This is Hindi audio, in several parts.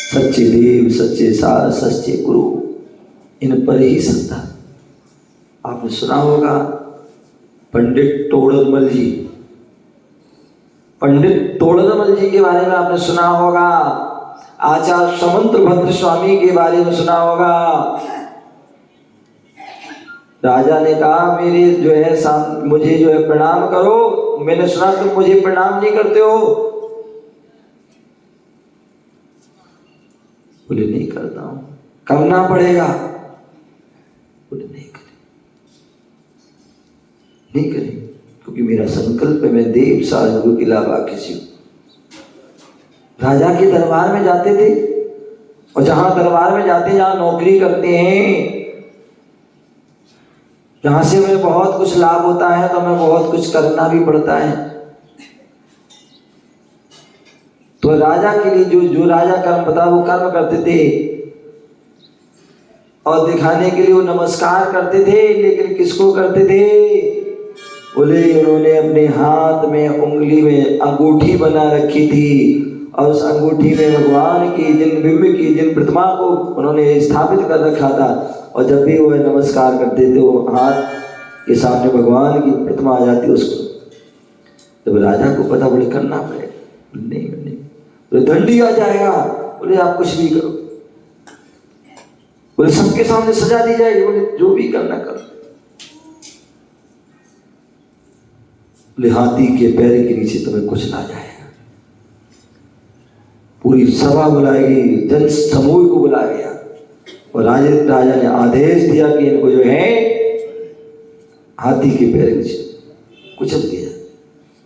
सच्चे देव, सच्चे सार, सच्चे गुरु, इन पर ही श्रद्धा। आपने सुना होगा पंडित तोड़रमल जी, पंडित तोड़रमल जी के बारे में आपने सुना होगा। आचार्य समंतभद्र स्वामी के बारे में सुना होगा। राजा ने कहा मेरे जो है मुझे जो है प्रणाम करो। मैंने सुना तुम मुझे प्रणाम नहीं करते हो। बोले नहीं करता हूं। करना पड़ेगा। बोले नहीं करें क्योंकि मेरा संकल्प है मैं देव सार गुरु के अलावा किसी राजा के दरबार में जाते थे और जहां दरबार में जाते जहां नौकरी करते हैं जहां से हमें बहुत कुछ लाभ होता है तो हमें बहुत कुछ करना भी पड़ता है। तो राजा के लिए जो राजा कर्म बता वो कर्म करते थे और दिखाने के लिए वो नमस्कार करते थे। लेकिन किसको करते थे? बोले उन्होंने अपने हाथ में उंगली में अंगूठी बना रखी थी और उस अंगूठी में भगवान की जिन प्रतिमा को उन्होंने स्थापित कर रखा था। और जब भी वो नमस्कार करते थे वो हाथ के सामने भगवान की प्रतिमा आ जाती उसको। जब राजा को पता, बोले करना पड़ेगा। नहीं बोले दंडी आ जाएगा। बोले आप कुछ भी करो। बोले सबके सामने सजा दी जाएगी। बोले जो भी करना करो। बोले हाथी के पैर के नीचे तुम्हें कुछ ना जाएगा। पूरी सभा बुलाएगी, जन समूह को बुलाया गया और राजा ने आदेश दिया कि इनको जो है हाथी के पैर के नीचे कुचल दिया।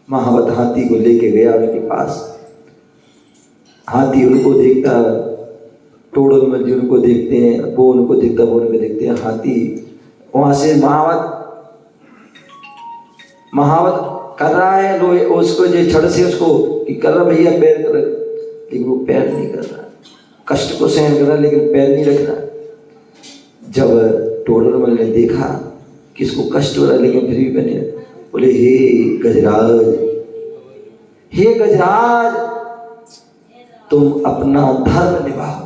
महावत हाथी को लेके गया उनके पास। हाथी उनको देखता, तोड़रमल जी उनको देखते हैं, वो उनको देखता, वो उनको देखते हैं। हाथी वहां से महावत कर रहा है लोहे उसको जो छड़ से उसको कि कर रहा भैया पैर कर, लेकिन वो पैर नहीं कर रहा। कष्ट को सहन कर रहा लेकिन पैर नहीं रख रहा। जब तोड़रमल ने देखा कि इसको कष्ट हो रहा है लेकिन फिर भी बने, बोले हे गजराज तुम अपना धर्म निभाओ।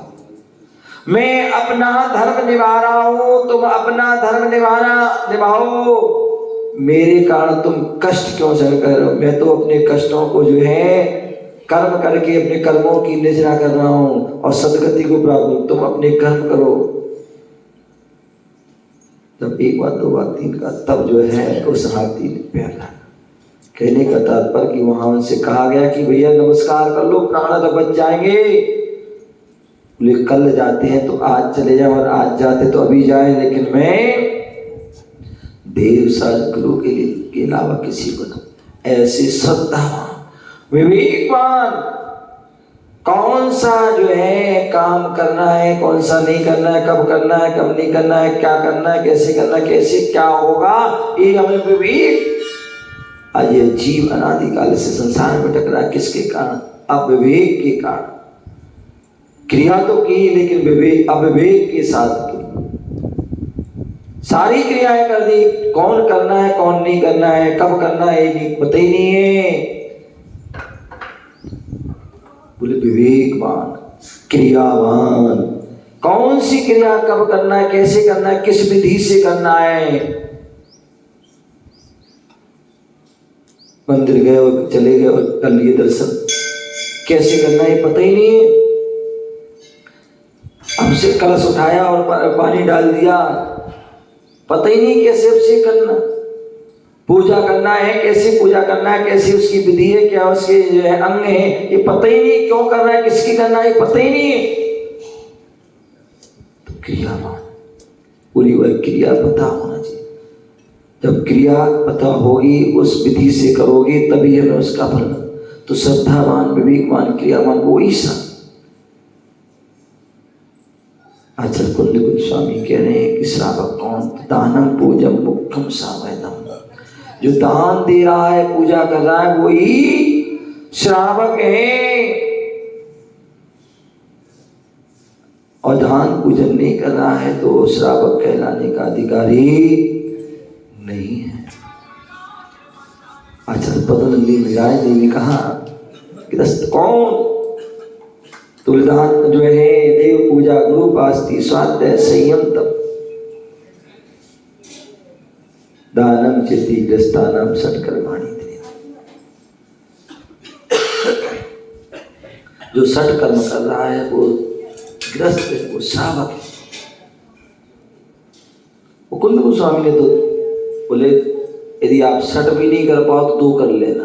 मैं अपना धर्म निभा रहा हूं, तुम अपना धर्म निभाओ। मेरे कारण तुम कष्ट क्यों सहन कर रहे हो? मैं तो अपने कष्टों को जो है कर्म करके अपने कर्मों की निजरा कर रहा हूं और सदगति को प्राप्त। तुम अपने कर्म करो। जब एक बार, दो बार, तीन का तब जो है उस हाथी ने पैर रखा। कहने का तात्पर्य कि वहां उनसे कहा गया कि भैया नमस्कार कर लो, प्राण तो बच जाएंगे। बोले कल जाते हैं तो आज चले जाओ और आज जाते तो अभी जाए, लेकिन मैं देव सार गुरु के अलावा किसी को नहीं। ऐसे श्रद्धावान विवेकवान कौन सा जो है काम करना है, कौन सा नहीं करना है, कब करना है, कब नहीं करना है, क्या करना है, कैसे करना है, कैसे क्या होगा, ये हमें विवेक। आज ये जीव अनादिकाल से संसार में भटक रहा है किसके कारण? अविवेक के कारण। क्रिया तो की लेकिन विवेक अविवेक के साथ की। सारी क्रियाएं कर दी, कौन करना है कौन नहीं करना है, कब करना है ये नहीं पता ही नहीं है। बोले विवेकवान, क्रियावान, कौन सी क्रिया कब करना है, कैसे करना है, किस विधि से करना है। मंदिर गए और चले गए और कर लिए दर्शन, कैसे करना है पता ही नहीं है। हमसे कलश उठाया और पानी डाल दिया, पता ही नहीं कैसे अभिषेक करना। पूजा करना है, कैसे पूजा करना है, कैसे उसकी विधि है, क्या उसके जो है अंग है, ये पता ही नहीं। क्यों करना है, किसकी करना है, पता ही नहीं है। तो क्रियावान, पूरी वह क्रिया पता होना चाहिए। जब क्रिया पता होगी, उस विधि से करोगे तभी हमें उसका फल। तो श्रद्धावान, विवेकवान, क्रियावान वो ही सा। आचार्य कुंद गोस्वामी कह रहे हैं कि श्रावक कौन? दानम पूजम मुख्यम सावैदम। जो दान दे रहा है, पूजा कर रहा है, वो ही श्रावक है। और दान पूजन नहीं कर रहा है तो श्रावक कहलाने का अधिकारी नहीं है। आचार्य पतंजलि में राय देवी कहा गृहस्थ कौन? तुलदान जो है देव पूजा, गुरु पास्ति, स्वाध्याय, संयम, तप, दानम चिति ग्रस्तानम षटकर्माणि। जो षट कर्म कर रहा है वो ग्रस्त है, वो श्रावक है। मुकुंद गोस्वामी ने तो बोले यदि आप षट भी नहीं कर पाओ तो 2 कर लेना।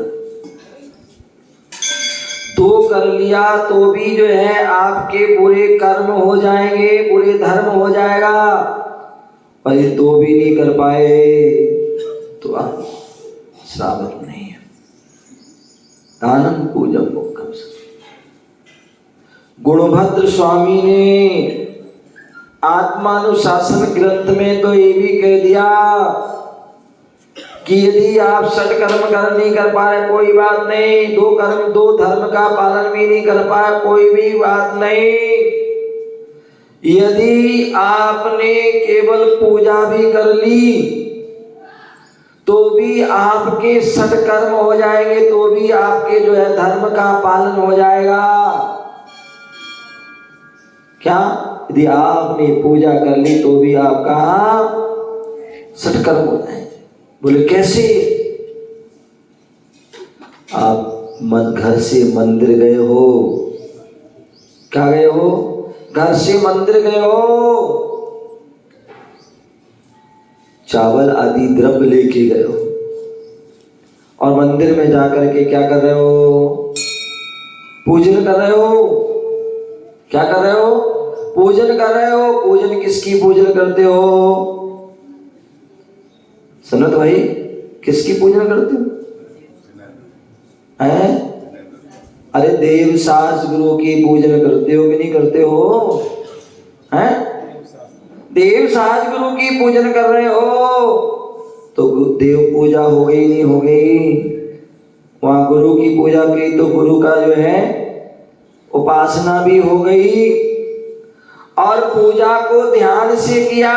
2 कर लिया तो भी जो है आपके बुरे कर्म हो जाएंगे, बुरे धर्म हो जाएगा। और ये 2 भी नहीं कर पाए तो आप श्रावक नहीं है। दानम पूजम मुक्तम। गुणभद्र स्वामी ने आत्मानुशासन ग्रंथ में तो ये भी कह दिया कि यदि आप षट कर्म नहीं कर पाए कोई बात नहीं, 2 धर्म का पालन भी नहीं कर पाए कोई भी बात नहीं। यदि आपने केवल पूजा भी कर ली तो भी आपके षट कर्म हो जाएंगे, तो भी आपके जो है धर्म का पालन हो जाएगा। क्या? यदि आपने पूजा कर ली तो भी आपका षट कर्म हो जाएंगे। बोले कैसे? आप घर से मंदिर गए हो, क्या गए हो? घर से मंदिर गए हो, चावल आदि द्रव्य लेके गए हो और मंदिर में जाकर के क्या कर रहे हो? पूजन कर रहे हो। क्या कर रहे हो? पूजन कर रहे हो। पूजन किसकी पूजन करते हो? सुनो तो भाई, किसकी पूजन करते हो? हैं? अरे देव सास गुरु की पूजन करते हो कि नहीं करते हो? हैं? देव सास गुरु की पूजन कर रहे हो तो देव पूजा हो गई नहीं हो गई? वहां गुरु की पूजा की तो गुरु का जो है उपासना भी हो गई। और पूजा को ध्यान से किया,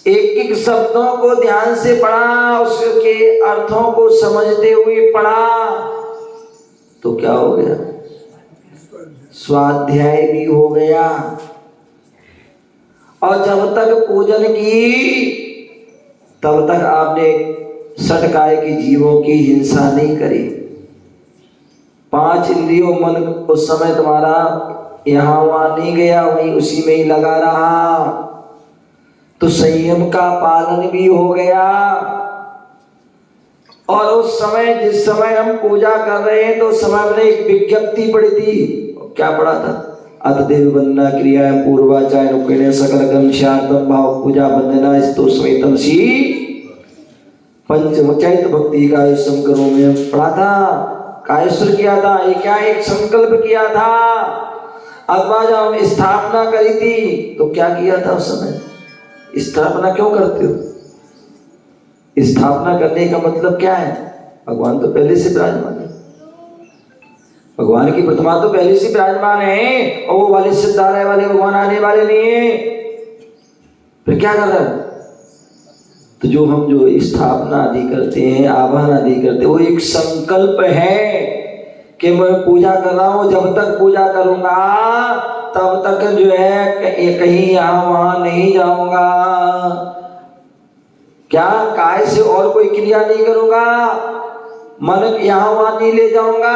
एक एक शब्दों को ध्यान से पढ़ा, उसके अर्थों को समझते हुए पढ़ा, तो क्या हो गया? स्वाध्याय भी हो गया। और जब तक पूजन की तब तक आपने षटकाय के जीवों की हिंसा नहीं करी। 5 इंद्रियों मन उस समय तुम्हारा यहाँ वहां नहीं गया, वहीं उसी में ही लगा रहा, तो संयम का पालन भी हो गया। और उस समय जिस समय हम पूजा कर रहे हैं तो उस समय हमने एक विज्ञप्ति पढ़ी थी। क्या पढ़ा था? अतदेव वंदना क्रिया पूर्वाचार्य रुक्मिणी सकल गंशार्थम भाव पूजा वंदना स्तो स्वेतम सी पंचमचैत भक्ति का करो में पढ़ा था। कायेश्वर किया था, ये क्या एक संकल्प किया था। अथवा जब हम स्थापना करी थी तो क्या किया था उस समय? स्थापना क्यों करते हो? स्थापना करने का मतलब क्या है? भगवान तो पहले से विराजमान है, भगवान की प्रतिमा तो पहले से विराजमान है, और वो वाले सिद्धालय वाले भगवान आने वाले नहीं है। फिर क्या कर रहा है? तो जो हम जो स्थापना आदि करते हैं, आवाहन आदि करते हैं, वो एक संकल्प है कि मैं पूजा कर रहा हूं, जब तक पूजा करूंगा तब तक जो है कहीं यहाँ वहां नहीं जाऊंगा। क्या? काय से और कोई क्रिया नहीं करूंगा, मन यहाँ वहां नहीं ले जाऊंगा,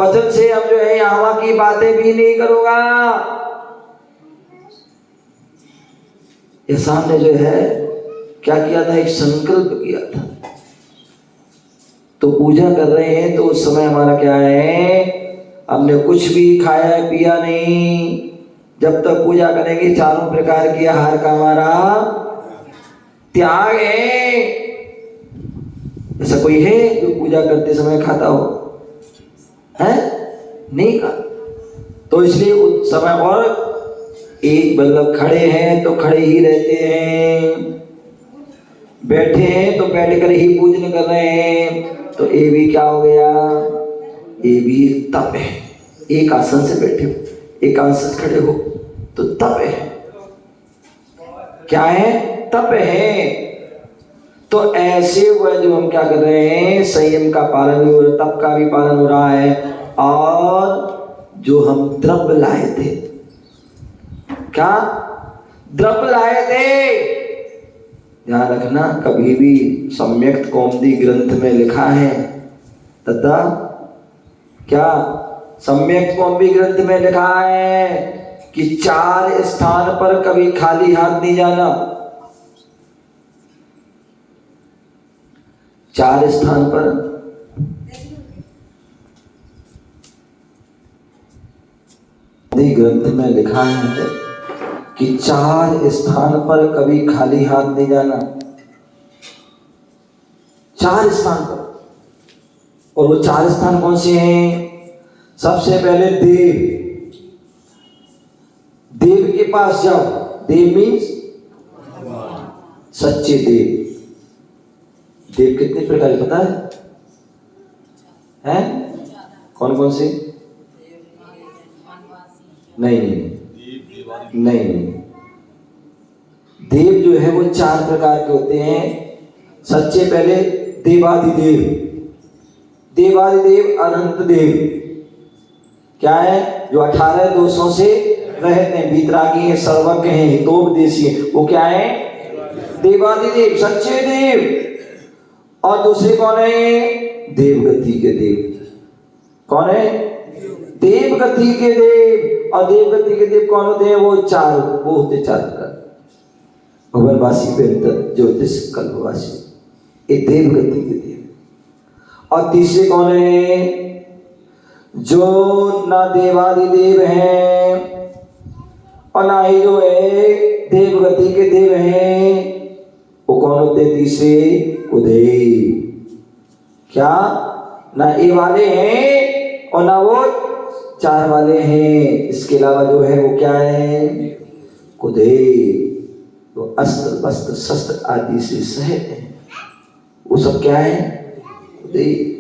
वचन से हम जो है यहाँ वहां की बातें भी नहीं करूंगा। ये सामने जो है क्या किया था? एक संकल्प किया था। तो पूजा कर रहे हैं तो उस समय हमारा क्या है? हमने कुछ भी खाया पिया नहीं। जब तक पूजा करेंगे चारों प्रकार के आहार का हमारा त्याग है। ऐसा कोई है जो पूजा करते समय खाता हो? है? नहीं खा। तो इसलिए उस समय और एक मतलब खड़े हैं तो खड़े ही रहते हैं, बैठे हैं तो बैठ कर ही पूजन कर रहे हैं। तो ये भी क्या हो गया? ये भी तप है। एक आसन से बैठे हो, एक आसन से खड़े हो तो तप है। क्या है? तप है। तो ऐसे वह जो हम क्या कर रहे हैं, संयम का पालन भी हो रहा है, तप का भी पालन हो रहा है, और जो हम द्रव्य लाए थे। क्या द्रव्य लाए थे? ध्यान रखना, कभी भी सम्यक कौमुदी ग्रंथ में लिखा है तथा क्या सम्यक कौमुदी ग्रंथ में लिखा है कि 4 स्थान पर कभी खाली हाथ नहीं जाना। 4 स्थान पर ग्रंथ में लिखा है कि 4 स्थान पर कभी खाली हाथ नहीं जाना। 4 स्थान पर। और वो 4 स्थान कौन से हैं? सबसे पहले देव के पास जाओ। देव मीन्स सच्चे देव। देव कितने प्रकार पता है? हैं? कौन कौन से? नहीं, देव जो है वो 4 प्रकार के होते हैं। सच्चे पहले देवादिदेव, देवादिदेव अनंत देव। क्या है? जो 18 दोषों से रहित हैं, वीतरागी हैं, सर्वज्ञ हैं, हितोपदेशी हैं। वो क्या है? देवादिदेव, सच्चे देव। और दूसरे कौन है? देवगति के देव। कौन है? देवगति के देव। और देवगति के देव कौन होते हैं? वो होते 4 प्रकार। भुवनवासी, वेद, ज्योतिष, कल्पवासी, ये देवगति के देव। और तीसरे कौन है? जो ना देवादिदेव हैं और ना ही जो है देवगति के देव हैं। वो कौन होते? तीसरे कुदेव। क्या? ना ये वाले हैं और ना वो 4 वाले हैं। इसके अलावा जो है वो क्या है? कुदेव। तो अस्त्र वस्त्र शस्त्र आदि से सहित है, वो सब क्या है? कुदेव।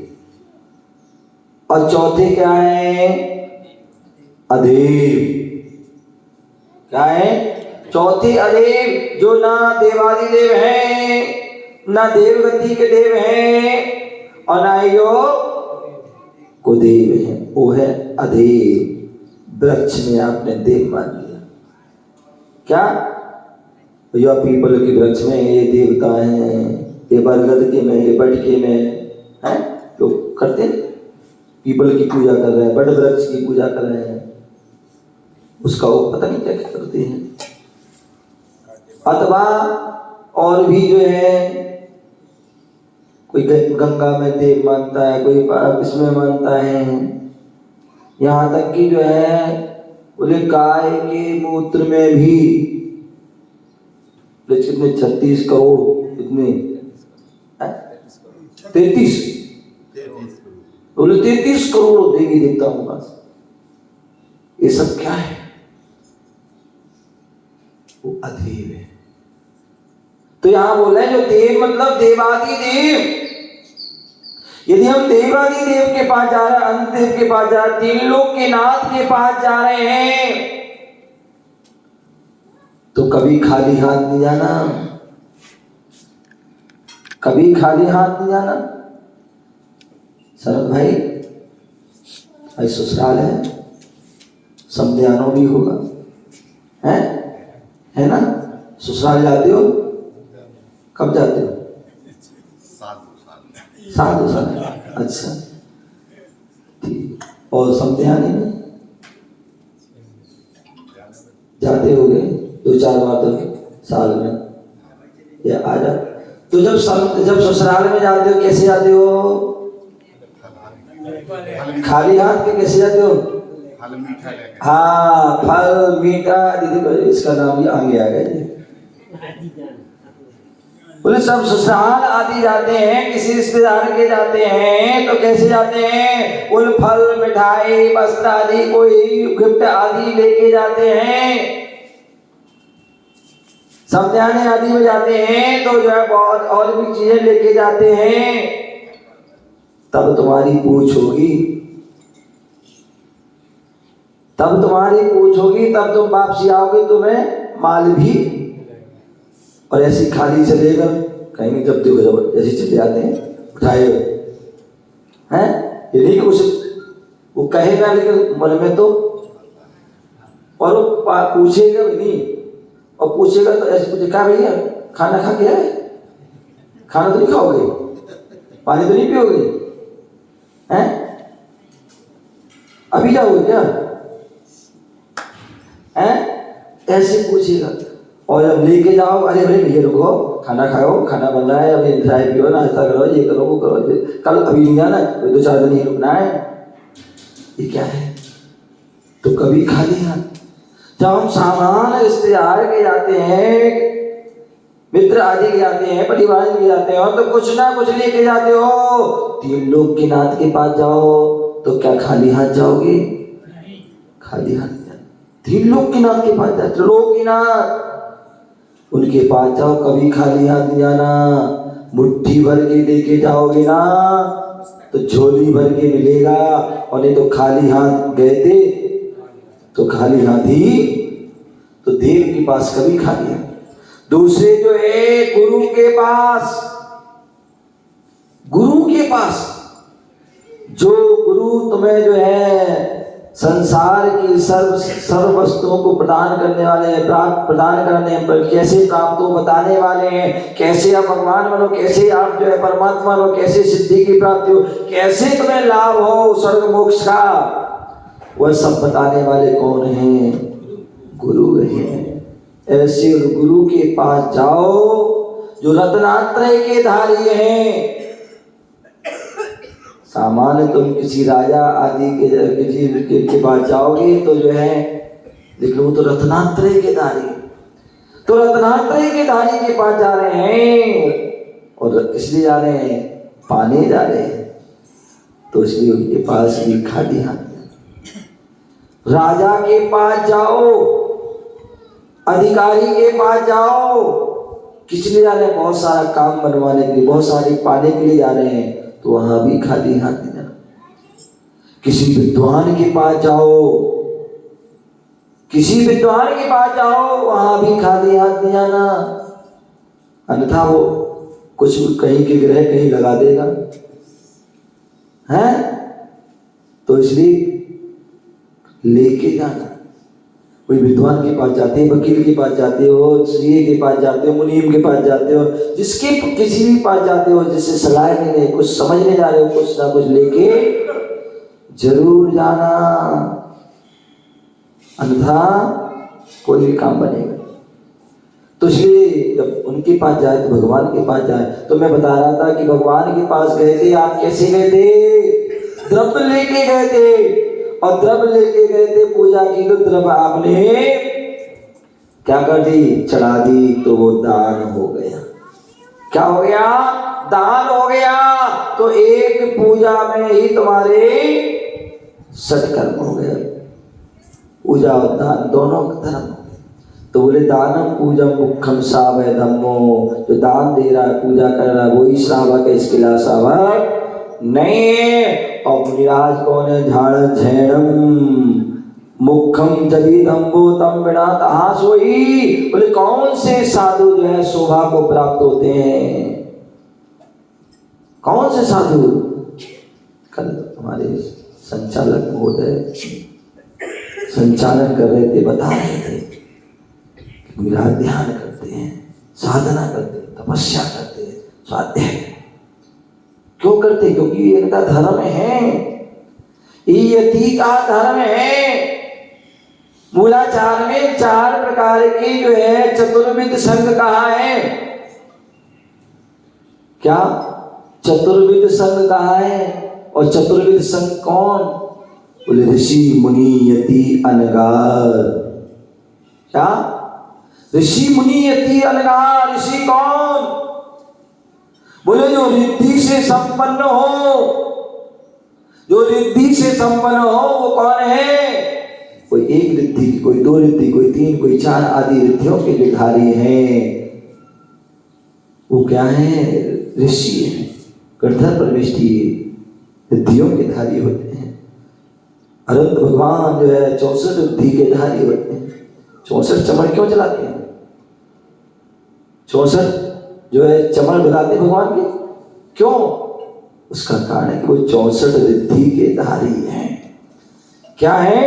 और चौथे क्या है? अदेव। क्या है? चौथे अदेव, जो ना देवादिदेव हैं, ना देवगति के देव हैं और ना ही जो कुदेव है। वो है अदेव। वृक्ष में आपने देव मान लिया। क्या? या पीपल के वृक्ष में ये देवता हैं, ये बरगद के में, ये बट के में है, लोग करते हैं। पीपल की पूजा कर रहे हैं, बट वृक्ष की पूजा कर रहे हैं, उसका वो पता नहीं क्या करते हैं। अथवा और भी जो है, कोई गंगा में देव मानता है, कोई इसमें मानता है। यहाँ तक कि जो है बोले गाय के मूत्र में भी कितने 36 करोड़ कितने 33 बोले 33 करोड़ देवी देवता होगा। ये सब क्या है? वो अदेव है। तो यहां बोल रहे हैं जो देव मतलब देवादि देव। यदि हम देवादि देव के पास जा रहे हैं, अंत देव के पास जा रहे हैं, 3 लोक के नाथ के पास जा रहे हैं, तो कभी खाली हाथ नहीं जाना। कभी खाली हाथ नहीं जाना। शरद भाई, आज ससुराल है, समध्यानो भी होगा, है ना? ससुराल जाते हो? कब जाते हो? 7 साल। अच्छा, ठीक। और समध्याने में जाते होगे 2-4 बार तो साल में या आ जा। तो जब ससुराल में जाते हो कैसे जाते हो? खाली हाथ के कैसे जाते हो? हाँ, फल मीठा। दीदी इसका नाम भी आगे आ गया। बोले सब ससुराल आदि जाते हैं, किसी रिश्तेदार के जाते हैं तो कैसे जाते हैं? उन फल मिठाई वस्त्र आदि कोई गिफ्ट आदि लेके जाते हैं। समध्याने आदि में जाते हैं तो जो है बहुत और भी चीजें लेके जाते हैं। तब तुम्हारी पूछ होगी, तब तुम्हारी पूछ होगी, तब तुम वापसी आओगे, तुम्हें माल भी और ऐसी खाली चलेगा कहीं। जब देखो जब ऐसे चले जाते हैं उठाए हैं, ये नहीं कुछ वो कहेगा लेकिन मन में तो, और वो पूछेगा भी नहीं, और पूछेगा तो ऐसे पूछे, क्या भैया खाना खा के आए? खाना तो नहीं खाओगे, पानी तो नहीं पियोगे हैं, अभी जाओगे क्या हैं? ऐसे पूछेगा। और जब लेके जाओ, अरे भाई भैया रुको, खाना खाओ, खाना बन रहा है, अभी चाय पियो, नाश्ता करो, ये करो वो करो, कल अभी नहीं आना, 2-4 दिन ही रुकना है। ये क्या है? तो कभी खाली हाथ। जब हम सामान रिश्तेदार के जाते हैं, मित्र आदि के जाते हैं, परिवार के जाते हो, तो कुछ ना कुछ लेके जाते हो। 3 लोग के नाथ के पास जाओ तो क्या खाली हाथ जाओगे? खाली हाथ। 3 लोग के नाथ के पास जाते, लोग के नाथ, उनके पास जाओ, कभी खाली हाथ नहीं जाना। मुट्ठी भर के लेके जाओगे ना तो झोली भर के मिलेगा, और नहीं तो खाली हाथ गए थे तो खाली हाथ ही। तो देव के पास कभी खाली हाथ। दूसरे जो है गुरु के पास, गुरु के पास, जो गुरु तुम्हें जो है संसार की सर्व वस्तुओं को प्रदान करने वाले हैं, प्रदान करने पर कैसे प्राप्त हो बताने वाले हैं, कैसे आप भगवान बनो, कैसे आप जो है परमात्मा बनो, कैसे सिद्धि की प्राप्ति हो, कैसे तुम्हें लाभ हो स्वर्ग मोक्ष का, वह सब बताने वाले कौन हैं? गुरु हैं। ऐसे गुरु के पास जाओ जो रत्नात्रय के धारी हैं। सामान्य तुम किसी राजा आदि के पास जाओगे तो जो है, लेकिन वो तो रत्नात्रय के धारी, तो रत्नात्रय के धारी के पास जा रहे हैं, और इसलिए जा रहे हैं, पाने जा रहे हैं, तो इसलिए उनके पास भी खाली हाथ। राजा के पास जाओ, अधिकारी के पास जाओ, किस लिए जा रहे हैं? बहुत सारा काम बनवाने के लिए, बहुत सारे पाने के लिए जा रहे हैं, तो वहां भी खाली हाथ नहीं जाना। किसी विद्वान के पास जाओ, किसी विद्वान के पास जाओ, वहां भी खाली हाथ नहीं जाना, अन्यथा वो कुछ कहीं के ग्रह कहीं लगा देगा है। तो इसलिए लेके जाना। कोई विद्वान के पास जाते हो, वकील के पास जाते हो, सीए के पास जाते हो, मुनीम के पास जाते हो, जिसके किसी भी पास जाते हो, जिससे सलाह लेने, कुछ समझने जा रहे हो, कुछ ना कुछ लेके जरूर जाना, अन्यथा कोई भी काम बनेगा। तो इसलिए जब उनके पास जाए तो भगवान के पास जाए। तो मैं बता रहा था कि भगवान के पास गए थे, आप कैसे गए थे? द्रव्य लेके गए थे, और द्रव्य लेके गए थे पूजा की, तो द्रव्य आपने क्या कर दी? चढ़ा दी, तो वो दान हो गया। क्या हो गया? दान हो गया। तो एक पूजा में ही तुम्हारे सत्कर्म हो गए, पूजा और दान दोनों धर्म। तो बोले दानम पूजा मुखम सावय धम्मो, जो दान दे रहा है, पूजा कर रहा है, वही श्रावक है, इसके अलावा श्रावक नहीं। और मुनिराज कौन है? झाड़ झैणम मुखम जदि दम्बो तम बिना तहा सोई। बोले कौन से साधु जो है शोभा को प्राप्त होते हैं? कौन से साधु? कल हमारे संचालक महोदय संचालन कर रहे थे, बता रहे थे मेरा ध्यान करते हैं, साधना करते हैं, तपस्या करते हैं, स्वाध्याय क्यों करते? क्योंकि ये इनका धर्म है, ये यति का धर्म है। मूलाचार में 4 प्रकार की जो है चतुर्विध संघ कहा है। क्या? चतुर्विध संघ कहा है। और चतुर्विध संघ कौन? बोले ऋषि मुनि यति अनगार। क्या? ऋषि मुनि यति अनगार। ऋषि कौन? बोले जो रिद्धि से संपन्न हो, जो रिद्धि से संपन्न हो वो कौन है? कोई 1 रिद्धि, कोई 2 रिद्धि, कोई 3, कोई 4 आदि रिद्धियों के जो धारी हैं, वो क्या है? ऋषि है। गणधर परमेष्ठी रिद्धियों के धारी होते हैं। अनंत भगवान जो है 64 रिद्धि के धारी होते हैं। 64 चमड़ क्यों चलाते हैं? 64 जो है चमड़ बुलाते भगवान के, क्यों? उसका कारण है कि वो 64 रिद्धि के धारी हैं। क्या है?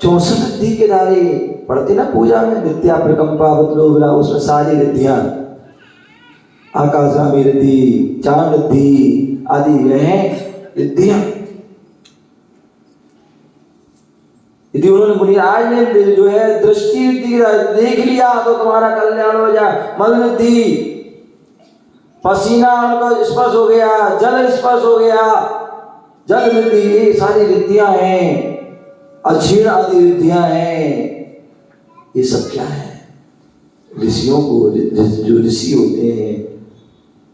64 रिद्धि के धारे। पढ़ते ना पूजा में, नित्या प्रकंपा बतलोबरा, उसमें सारी रिद्धियां, आकाशगामी रिद्धि, चांद रिद्धि आदि हैं रिद्धियां। यदि उन्होंने मुनिराज ने जो है दृष्टि रिद्धि देख लिया तो तुम्हारा कल्याण हो जाए। मल रिद्धि, पसीना उनको स्पर्श हो गया, जल स्पर्श हो गया, जल रिद्धि, ये सारी रिद्धियां हैं। अक्षीण आदि रिद्धियां हैं। ये सब क्या है? ऋषियों को, जो ऋषि होते हैं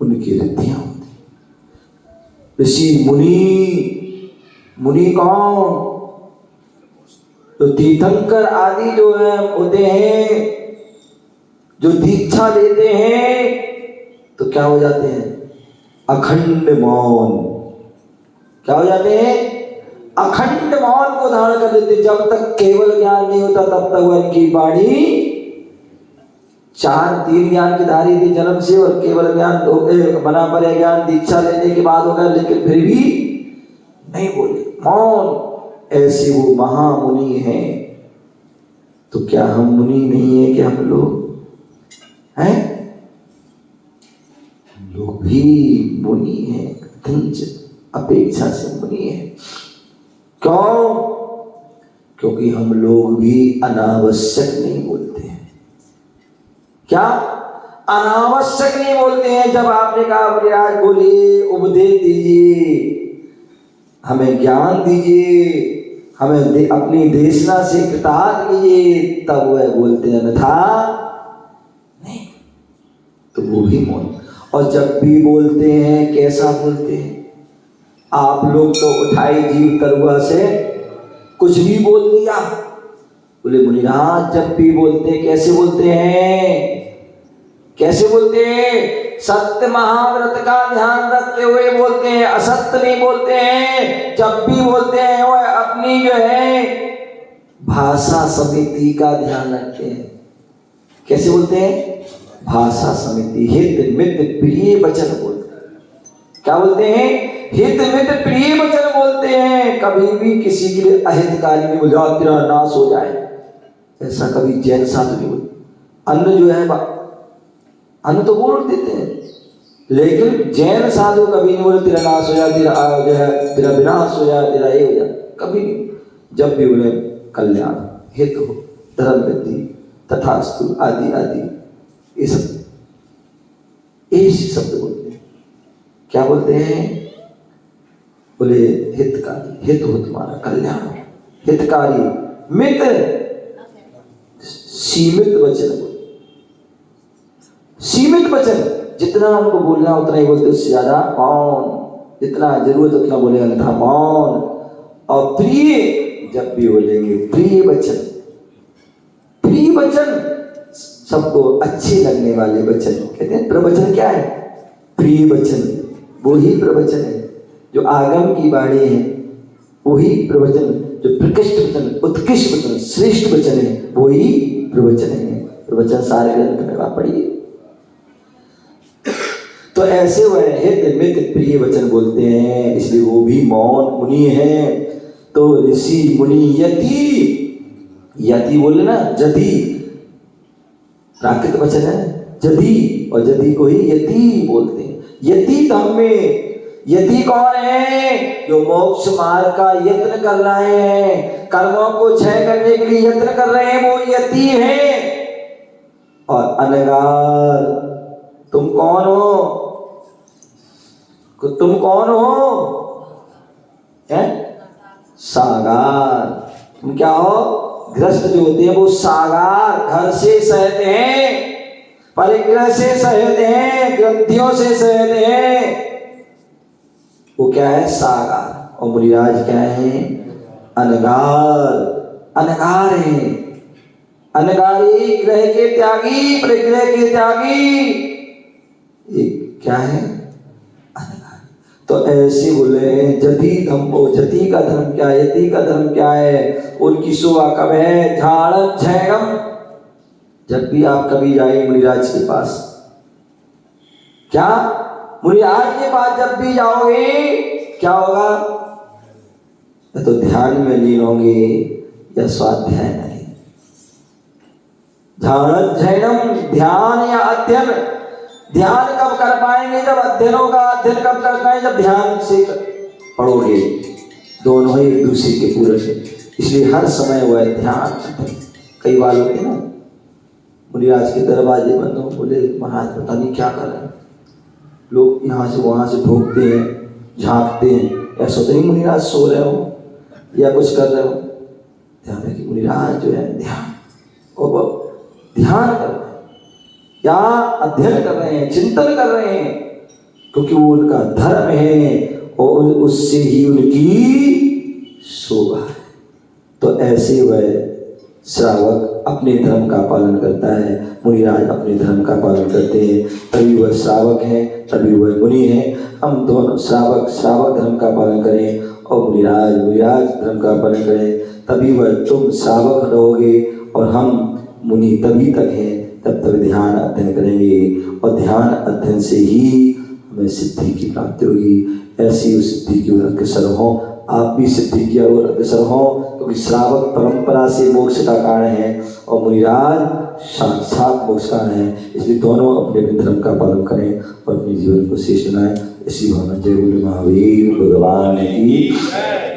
उनकी रिद्धियां होती हैं। ऋषि मुनि कौन? तो तीर्थंकर आदि जो है होते हैं, जो दीक्षा लेते हैं तो क्या हो जाते हैं? अखंड मौन। क्या हो जाते हैं? अखंड मौन को धारण कर लेते। जब तक केवल ज्ञान नहीं होता तब तक उनकी वाणी 4-3 ज्ञान की धारी थी जन्म से, और केवल ज्ञान बना पड़े ज्ञान दीक्षा लेने के बाद होगा, लेकिन फिर भी नहीं बोले, मौन। ऐसे वो महामुनि हैं। तो क्या हम मुनि नहीं है? कि हम लोग हैं? हम लोग भी मुनि हैं, किंचित अपेक्षा से मुनि हैं। क्यों? क्योंकि हम लोग भी अनावश्यक नहीं बोलते हैं। क्या? अनावश्यक नहीं बोलते हैं। जब आपने कहा मुनिराज बोलिए, उपदेश दीजिए, हमें ज्ञान दीजिए, हमें अपनी देशना से कृतार्थ कीजिए, तब वह बोलते हैं, अन्यथा नहीं। तो वो भी मौन। और जब भी बोलते हैं कैसा बोलते हैं? आप लोग तो उठाई जीव तरुआ से कुछ भी बोल दिया। बोले मुनिराज जब भी बोलते हैं कैसे बोलते हैं? कैसे बोलते हैं? सत्य महाव्रत का ध्यान रखते हुए बोलते हैं, असत्य नहीं बोलते हैं। जब भी बोलते हैं वह अपनी जो है भाषा समिति का ध्यान रखते हैं। कैसे बोलते हैं? भाषा समिति, हित मित प्रिय वचन बोलते हैं। क्या बोलते हैं? हित मित प्रिय वचन बोलते हैं। कभी भी किसी के लिए अहितकारी नहीं बोलते, तेरा नाश हो जाए, ऐसा कभी जैन साधु नहीं बोलते। अन्न जो है, अन्न तो बोल देते हैं, लेकिन जैन साधु कभी नहीं बोले तेरा नाश हो जाए, तेरा जो है तेरा विनाश हो जाए, तेरा ये हो जाए, कभी नहीं। जब भी बोले कल्याण, हित हो, धर्म वृद्धि, तथास्तु आदि आदि, ये सब ऐसे शब्द बोलते हैं। क्या बोलते हैं? बोले हितकारी, हित हो तुम्हारा, कल्याण हो, हितकारी, मित, सीमित वचन, सीमित वचन, जितना उनको बोलना उतना ही बोलते, उससे ज्यादा मौन, जितना जरूरत उतना बोले, अन्यथा मौन। और प्रिय, जब भी बोलेंगे प्रिय वचन, प्रिय वचन, सबको अच्छे लगने वाले वचन कहते हैं। प्रवचन क्या है? प्रिय वचन, वो ही प्रवचन है। जो आगम की वाणी है वही प्रवचन, जो प्रकृष्ट वचन, उत्कृष्ट वचन, श्रेष्ठ वचन है, वही प्रवचन है। प्रवचन सारे ग्रंथ में आप पढ़िए। तो ऐसे वह हित मित प्रिय वचन बोलते हैं, इसलिए वो भी मौन मुनि हैं। तो ऋषि मुनि यति, यति बोले ना, जदि प्राकृत वचन है, जदि, और जदि को ही यति बोलते हैं। यति धम्म में, यति कौन है? जो मोक्ष मार्ग का यत्न कर रहे हैं, कर्मों को क्षय करने के लिए यत्न कर रहे हैं, वो यति है। और अनगार, तुम कौन हो? तुम कौन हो? सागार। तुम क्या हो? ग्रस्त जो होते हैं वो सागार, घर से सहते हैं, परिग्रह से सहते हैं, ग्रंथियों से सहते हैं, वो क्या है? सागार। और मुनिराज क्या है? अनगार, अनगार है। अनगारी, ग्रह के त्यागी, परिग्रह के त्यागी, ये क्या है? तो ऐसे बोले जति धम्मो, जति का धर्म क्या है, यति का धर्म क्या है? उनकी शोभा कब है? झाड़न झैगम। जब भी आप कभी जाए मुनिराज के पास, क्या मुनिराज के पास जब भी जाओगे क्या होगा? या तो ध्यान में लीन होंगे या स्वाध्याय नहीं। ध्यानध्ययनम, ध्यान या अध्ययन। ध्यान कब कर पाएंगे? जब अध्ययन होगा। अध्ययन कब कर पाएंगे? जब ध्यान से पढ़ोगे। दोनों ही एक दूसरे के पूरक है, इसलिए हर समय वह ध्यान। कई बार होते ना मुनिराज के दरवाजे बंद हो, बोले महाराज पता नहीं क्या कर रहे हैं, लोग यहाँ से वहाँ से ठोकते हैं, झांकते हैं, या सोचते नहीं मुनिराज सो रहे हो या कुछ कर रहे हो। ध्यान रखिए, मुनिराज जो है ध्यान कर रहे हैं या अध्ययन कर रहे हैं, चिंतन कर रहे हैं, क्योंकि वो उनका धर्म है और उससे ही उनकी शोभा है। तो ऐसे वह श्रावक अपने धर्म का पालन करता है, मुनिराज अपने धर्म का पालन करते हैं, तभी वह श्रावक है, तभी वह मुनि है। हम दोनों श्रावक धर्म का पालन करें और मुनिराज धर्म का पालन करें, तभी वह तुम श्रावक रहोगे और हम मुनि तभी तक हैं तब तक ध्यान अध्ययन करेंगे, और ध्यान अध्ययन से ही हमें सिद्धि की प्राप्ति होगी। ऐसी उस सिद्धि की ओर अग्रसर हो, आप भी सिद्धि की ओर अग्रसर हो, क्योंकि श्रावक परंपरा से मोक्ष का कारण है और मुनिराज साक्षात मोक्ष का कारण है। इसलिए दोनों अपने अपने धर्म का पालन करें और अपने जीवन को श्रेष्ठ बनाएं। इसी भावना जय गुरु महावीर भगवान की।